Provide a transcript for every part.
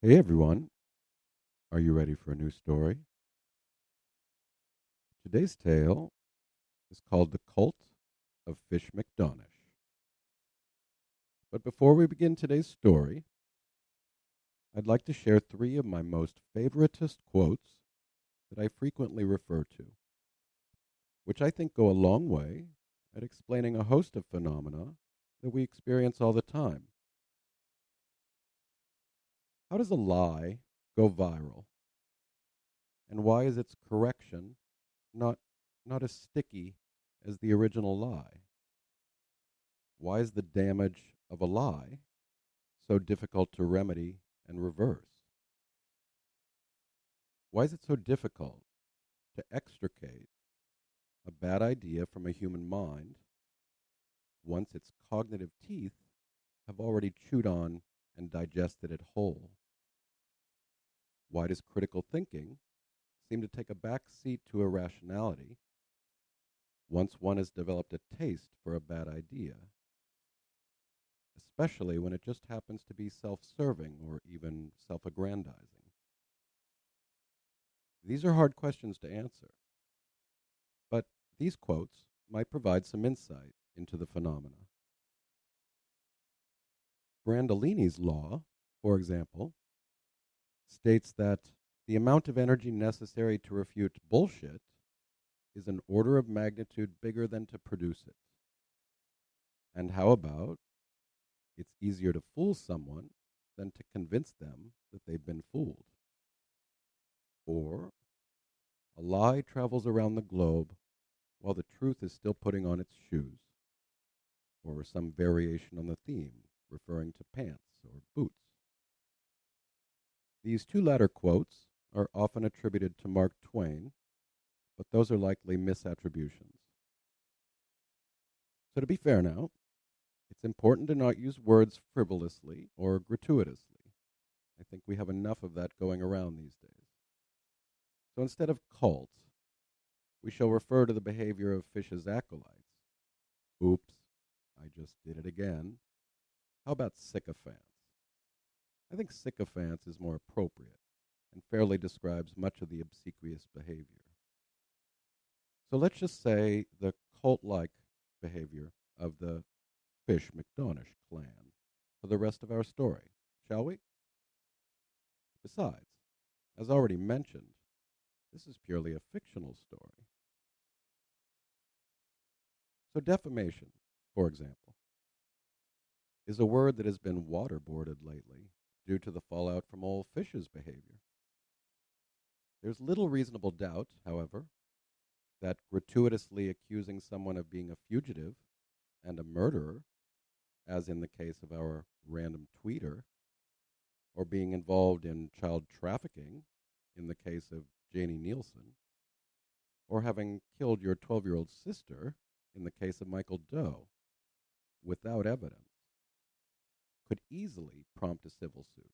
Hey everyone, are you ready for a new story? Today's tale is called The Cult of Phish McDonish. But before we begin today's story, I'd like to share three of my most favoritist quotes that I frequently refer to, which I think go a long way at explaining a host of phenomena that we experience all the time. How does a lie go viral? And why is its correction not, not as sticky as the original lie? Why is the damage of a lie so difficult to remedy and reverse? Why is it so difficult to extricate a bad idea from a human mind once its cognitive teeth have already chewed on and digested it whole? Why does critical thinking seem to take a back seat to irrationality once one has developed a taste for a bad idea, especially when it just happens to be self serving or even self aggrandizing? These are hard questions to answer, but these quotes might provide some insight into the phenomena. Brandolini's law, for example, states that the amount of energy necessary to refute bullshit is an order of magnitude bigger than to produce it. And how about it's easier to fool someone than to convince them that they've been fooled? Or a lie travels around the globe while the truth is still putting on its shoes, or some variation on the theme referring to pants or boots. These two latter quotes are often attributed to Mark Twain, but those are likely misattributions. So, to be fair now, it's important to not use words frivolously or gratuitously. I think we have enough of that going around these days. So, instead of cult, we shall refer to the behavior of Phish's acolytes. Oops, I just did it again. How about sycophants? I think sycophants is more appropriate and fairly describes much of the obsequious behavior. So let's just say the cult like behavior of the Phish McDonish clan for the rest of our story, shall we? Besides, as already mentioned, this is purely a fictional story. So, defamation, for example, is a word that has been waterboarded lately due to the fallout from old Phish's behavior. There's little reasonable doubt, however, that gratuitously accusing someone of being a fugitive and a murderer, as in the case of our random tweeter, or being involved in child trafficking, in the case of Janie Nielsen, or having killed your 12-year-old sister, in the case of Michael Doe, without evidence, could easily prompt a civil suit.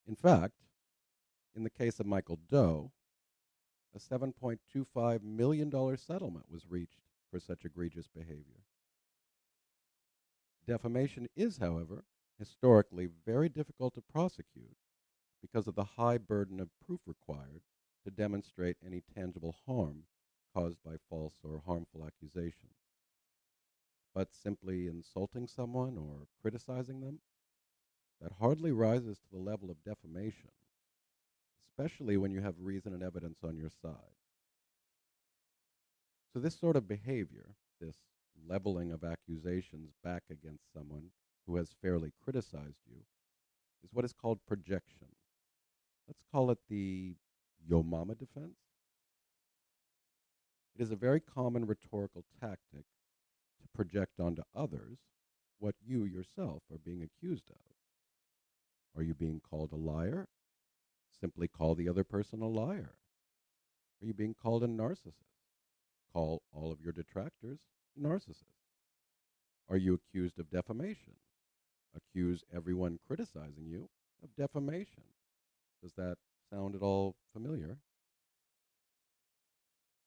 In fact, in the case of Michael Doe, a $7.25 million settlement was reached for such egregious behavior. Defamation is, however, historically very difficult to prosecute because of the high burden of proof required to demonstrate any tangible harm caused by false or harmful accusations. But simply insulting someone or criticizing them, that hardly rises to the level of defamation, especially when you have reason and evidence on your side. So, this sort of behavior, this leveling of accusations back against someone who has fairly criticized you, is what is called projection. Let's call it the yo mama defense. It is a very common rhetorical tactic to project onto others what you yourself are being accused of. Are you being called a liar? Simply call the other person a liar. Are you being called a narcissist? Call all of your detractors narcissists. Are you accused of defamation? Accuse everyone criticizing you of defamation. Does that sound at all familiar?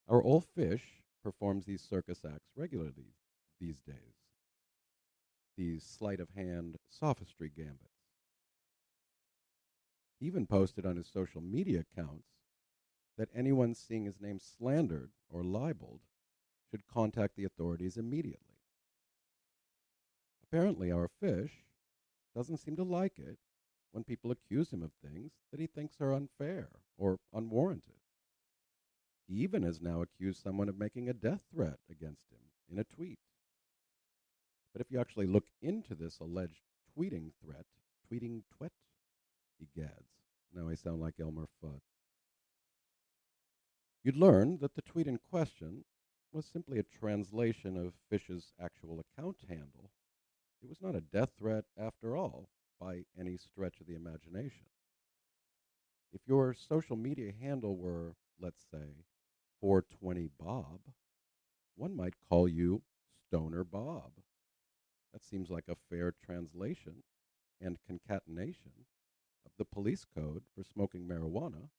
Our old Fish performs these circus acts regularly these days, these sleight of hand sophistry gambits. He even posted on his social media accounts that anyone seeing his name slandered or libeled should contact the authorities immediately. Apparently, our Phish doesn't seem to like it when people accuse him of things that he thinks are unfair or unwarranted. He even has now accused someone of making a death threat against him in a tweet. But if you actually look into this alleged tweeting threat, tweeting twet, egads. Now I sound like Elmer Fudd. You'd learn that the tweet in question was simply a translation of Phish's actual account handle. It was not a death threat after all, by any stretch of the imagination. If your social media handle were, let's say, 420 Bob, one might call you Stoner Bob. That seems like a fair translation and concatenation of the police code for smoking marijuana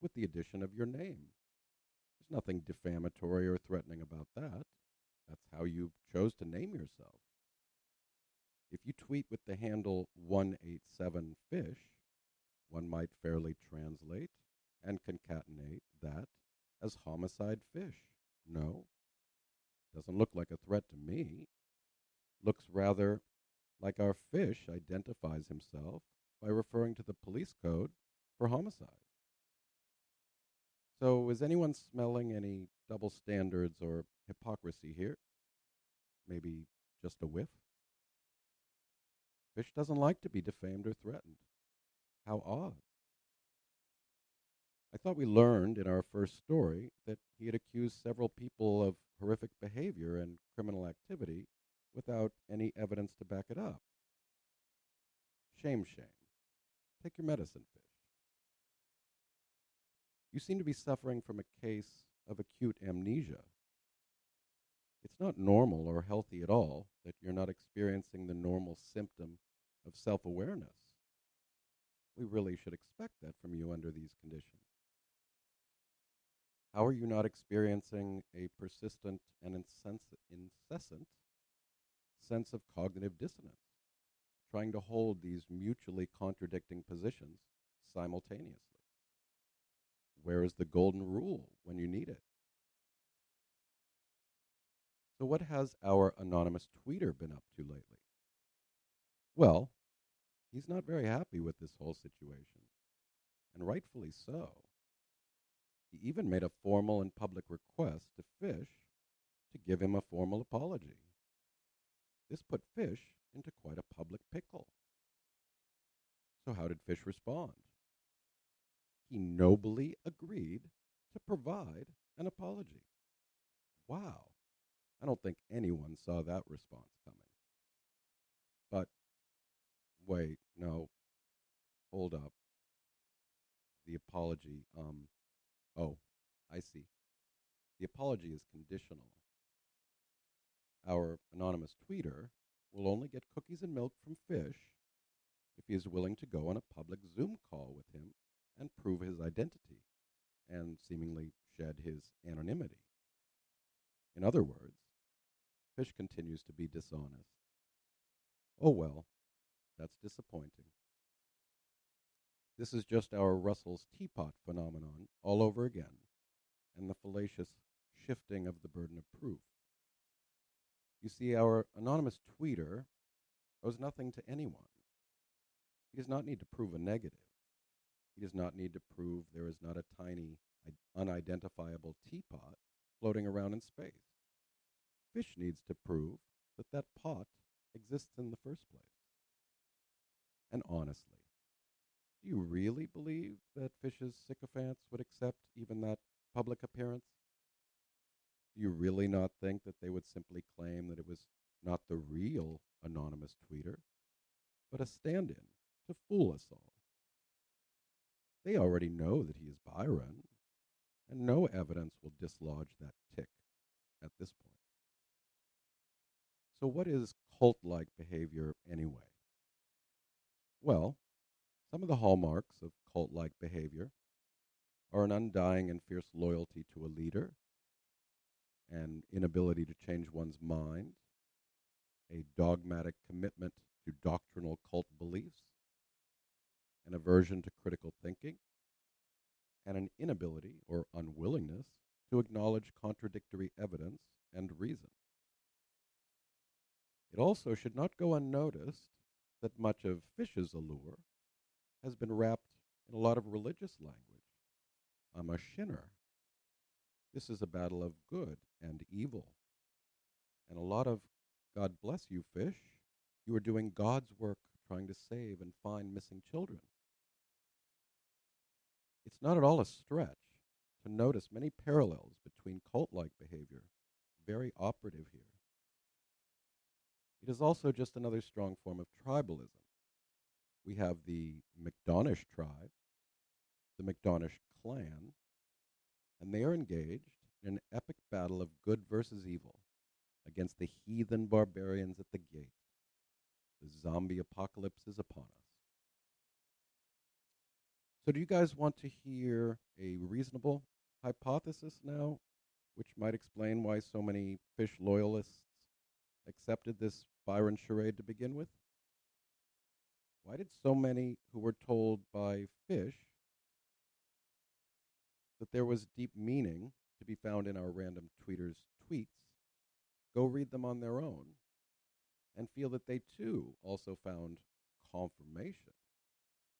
with the addition of your name. There's nothing defamatory or threatening about that. That's how you chose to name yourself. If you tweet with the handle 187Phish, one might fairly translate and concatenate that as homicide fish. No, doesn't look like a threat to me. Looks rather like our Phish identifies himself by referring to the police code for homicide. So is anyone smelling any double standards or hypocrisy here? Maybe just a whiff? Phish doesn't like to be defamed or threatened. How odd. I thought we learned in our first story that he had accused several people of horrific behavior and criminal activity without any evidence to back it up. Shame, shame. Take your medicine, Phish. You seem to be suffering from a case of acute amnesia. It's not normal or healthy at all that you're not experiencing the normal symptom of self-awareness. We really should expect that from you under these conditions. How are you not experiencing a persistent and incessant sense of cognitive dissonance, trying to hold these mutually contradicting positions simultaneously? Where is the golden rule when you need it? So what has our anonymous tweeter been up to lately? Well, he's not very happy with this whole situation, and rightfully so. He even made a formal and public request to Phish to give him a formal apology. This put Phish into quite a public pickle. So how did Phish respond? He nobly agreed to provide an apology. Wow. I don't think anyone saw that response coming. But wait, no, hold up. The apology, oh, I see. The apology is conditional. Our anonymous tweeter will only get cookies and milk from Phish if he is willing to go on a public Zoom call with him and prove his identity and seemingly shed his anonymity. In other words, Phish continues to be dishonest. Oh well, that's disappointing. This is just our Russell's teapot phenomenon all over again, and the fallacious shifting of the burden of proof. You see, our anonymous tweeter owes nothing to anyone. He does not need to prove a negative. He does not need to prove there is not a tiny, unidentifiable teapot floating around in space. Phish needs to prove that that pot exists in the first place. And honestly, do you really believe that Phish's sycophants would accept even that public appearance? Do you really not think that they would simply claim that it was not the real anonymous tweeter, but a stand-in to fool us all? They already know that he is Byron, and no evidence will dislodge that tick at this point. So what is cult-like behavior anyway? Well, some of the hallmarks of cult-like behavior are an undying and fierce loyalty to a leader, an inability to change one's mind, a dogmatic commitment to doctrinal cult beliefs, and a aversion to critical thinking, and an inability or unwillingness to acknowledge contradictory evidence and reason. It also should not go unnoticed that much of Phish's allure has been wrapped in a lot of religious language. I'm a shinner. This is a battle of good and evil. And a lot of God bless you, Phish. You are doing God's work trying to save and find missing children. It's not at all a stretch to notice many parallels between cult-like behavior, very operative here. It is also just another strong form of tribalism. We have the McDonish tribe, the McDonish clan, and they are engaged in an epic battle of good versus evil against the heathen barbarians at the gate. The zombie apocalypse is upon us. So do you guys want to hear a reasonable hypothesis now, which might explain why so many Phish loyalists accepted this Byron charade to begin with? Why did so many who were told by Phish that there was deep meaning to be found in our random tweeters' tweets go read them on their own and feel that they too also found confirmation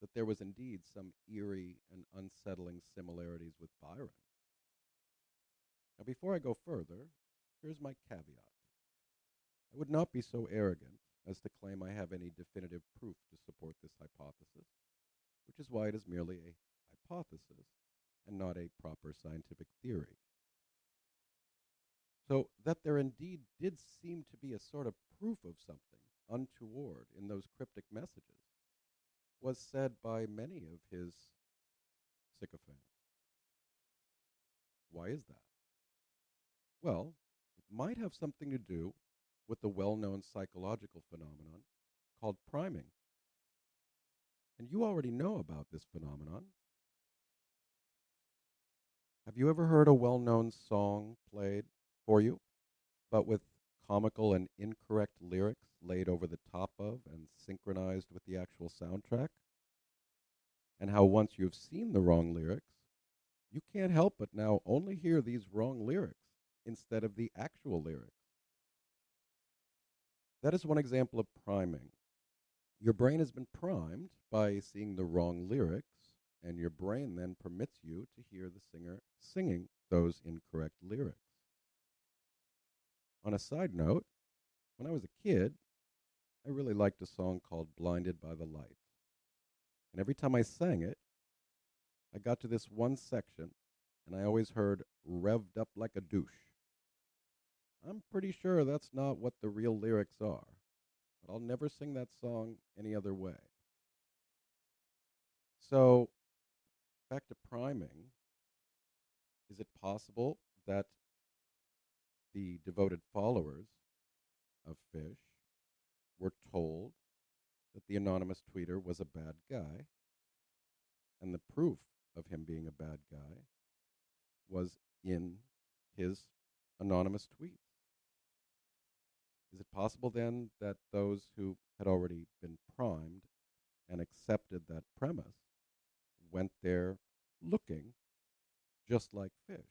that there was indeed some eerie and unsettling similarities with Byron? Now, before I go further, here's my caveat. I would not be so arrogant as to claim I have any definitive proof to support this hypothesis, which is why it is merely a hypothesis and not a proper scientific theory. So that there indeed did seem to be a sort of proof of something untoward in those cryptic messages was said by many of his sycophants. Why is that? Well, it might have something to do with the well-known psychological phenomenon called priming. And you already know about this phenomenon. Have you ever heard a well-known song played for you, but with comical and incorrect lyrics laid over the top of and synchronized with the actual soundtrack? And how once you've seen the wrong lyrics, you can't help but now only hear these wrong lyrics instead of the actual lyrics. That is one example of priming. Your brain has been primed by seeing the wrong lyrics, and your brain then permits you to hear the singer singing those incorrect lyrics. On a side note, when I was a kid, I really liked a song called Blinded by the Light. And every time I sang it, I got to this one section, and I always heard revved up like a douche. I'm pretty sure that's not what the real lyrics are, but I'll never sing that song any other way. So, back to priming, is it possible that the devoted followers of Phish were told that the anonymous tweeter was a bad guy, and the proof of him being a bad guy was in his anonymous tweets? Is it possible then that those who had already been primed and accepted that premise went there looking just like Phish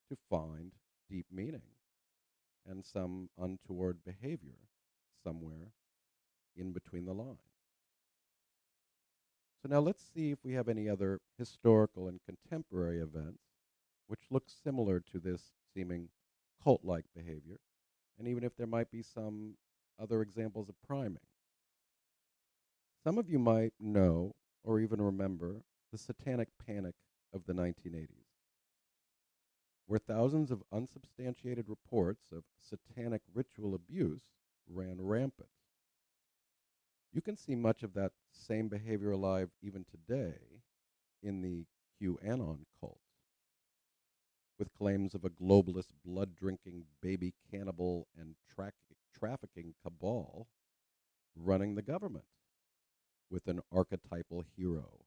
to find deep meaning and some untoward behavior somewhere in between the lines? So now let's see if we have any other historical and contemporary events which look similar to this seeming cult-like behavior, and even if there might be some other examples of priming. Some of you might know or even remember the satanic panic of the 1980s, where thousands of unsubstantiated reports of satanic ritual abuse ran rampant. You can see much of that same behavior alive even today in the QAnon cult, with claims of a globalist, blood-drinking, baby cannibal, and trafficking cabal running the government, with an archetypal hero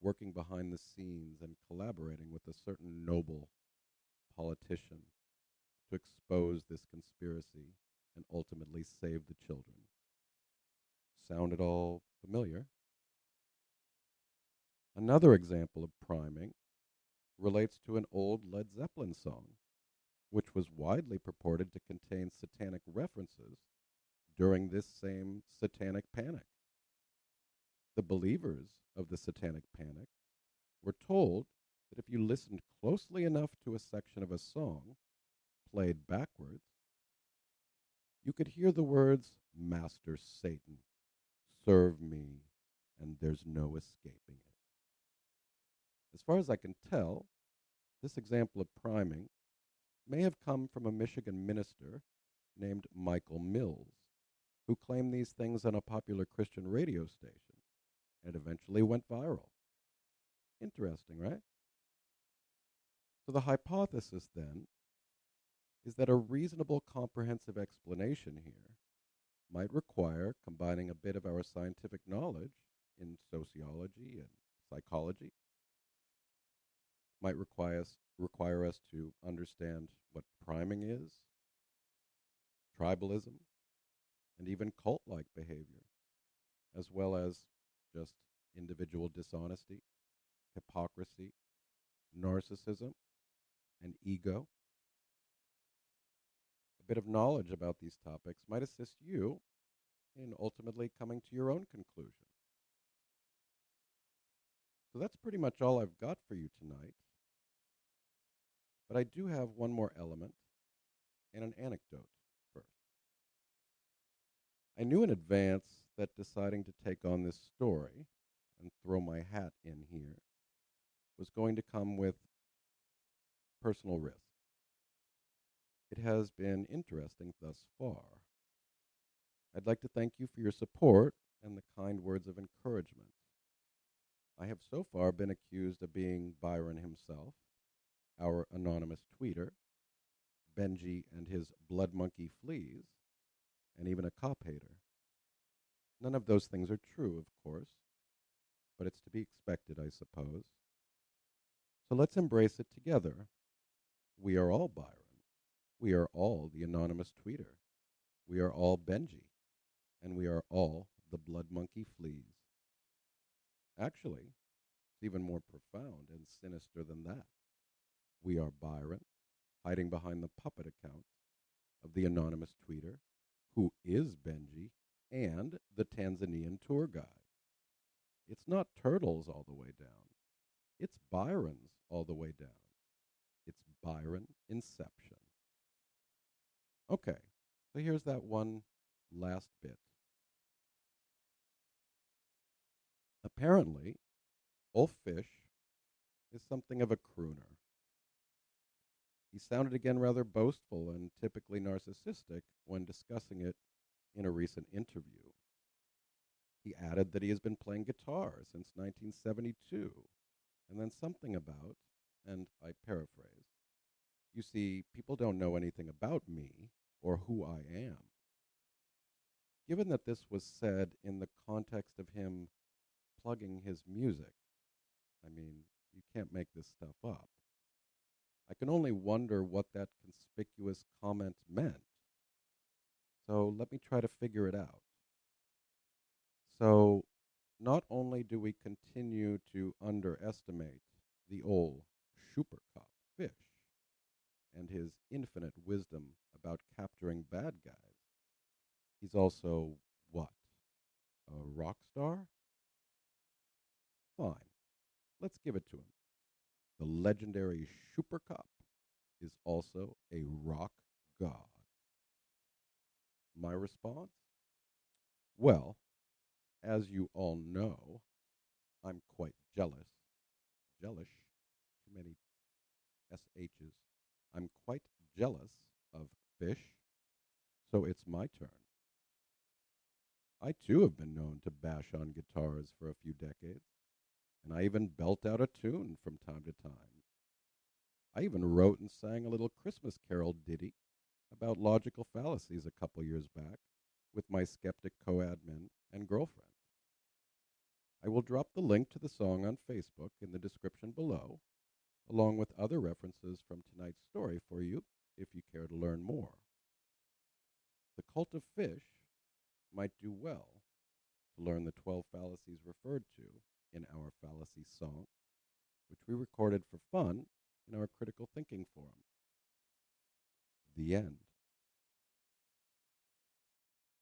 working behind the scenes and collaborating with a certain noble politician to expose this conspiracy and ultimately save the children. Sound at all familiar? Another example of priming relates to an old Led Zeppelin song, which was widely purported to contain satanic references during this same satanic panic. The believers of the satanic panic were told that if you listened closely enough to a section of a song played backwards, you could hear the words, "Master Satan, serve me, and there's no escaping it." As far as I can tell, this example of priming may have come from a Michigan minister named Michael Mills, who claimed these things on a popular Christian radio station and eventually went viral. Interesting, right? So the hypothesis then is that a reasonable comprehensive explanation here might require combining a bit of our scientific knowledge in sociology and psychology, might require us to understand what priming is, tribalism, and even cult-like behavior, as well as just individual dishonesty, hypocrisy, narcissism, and ego. A bit of knowledge about these topics might assist you in ultimately coming to your own conclusion. So that's pretty much all I've got for you tonight. But I do have one more element and an anecdote first. I knew in advance that deciding to take on this story and throw my hat in here was going to come with personal risk. It has been interesting thus far. I'd like to thank you for your support and the kind words of encouragement. I have so far been accused of being Byron himself, our anonymous tweeter, Benji and his blood monkey fleas, and even a cop hater. None of those things are true, of course, but it's to be expected, I suppose. So let's embrace it together. We are all Byron. We are all the anonymous tweeter. We are all Benji. And we are all the blood monkey fleas. Actually, it's even more profound and sinister than that. We are Byron, hiding behind the puppet account of the anonymous tweeter, who is Benji, and the Tanzanian tour guide. It's not Turtles all the way down. It's Byron's all the way down. It's Byron Inception. Okay, so here's that one last bit. Apparently, Ulf Fish is something of a crooner. He sounded again rather boastful and typically narcissistic when discussing it in a recent interview. He added that he has been playing guitar since 1972, and then something about, and I paraphrase, "You see, people don't know anything about me or who I am." Given that this was said in the context of him plugging his music, I mean, you can't make this stuff up. I can only wonder what that conspicuous comment meant. So let me try to figure it out. So, not only do we continue to underestimate the old shoopercop Fish and his infinite wisdom about capturing bad guys, he's also, what, a rock star? Fine, let's give it to him. The legendary shoopercop is also a rock god. My response? Well, as you all know, I'm quite jealous. Jealous? Too many SHs. I'm quite jealous of Fish, so it's my turn. I too have been known to bash on guitars for a few decades, and I even belt out a tune from time to time. I even wrote and sang a little Christmas carol ditty about logical fallacies a couple years back with my skeptic co-admin and girlfriend. I will drop the link to the song on Facebook in the description below, along with other references from tonight's story for you if you care to learn more. The cult of Fish might do well to learn the 12 fallacies referred to in our Fallacy Song, which we recorded for fun in our critical thinking forum. The end.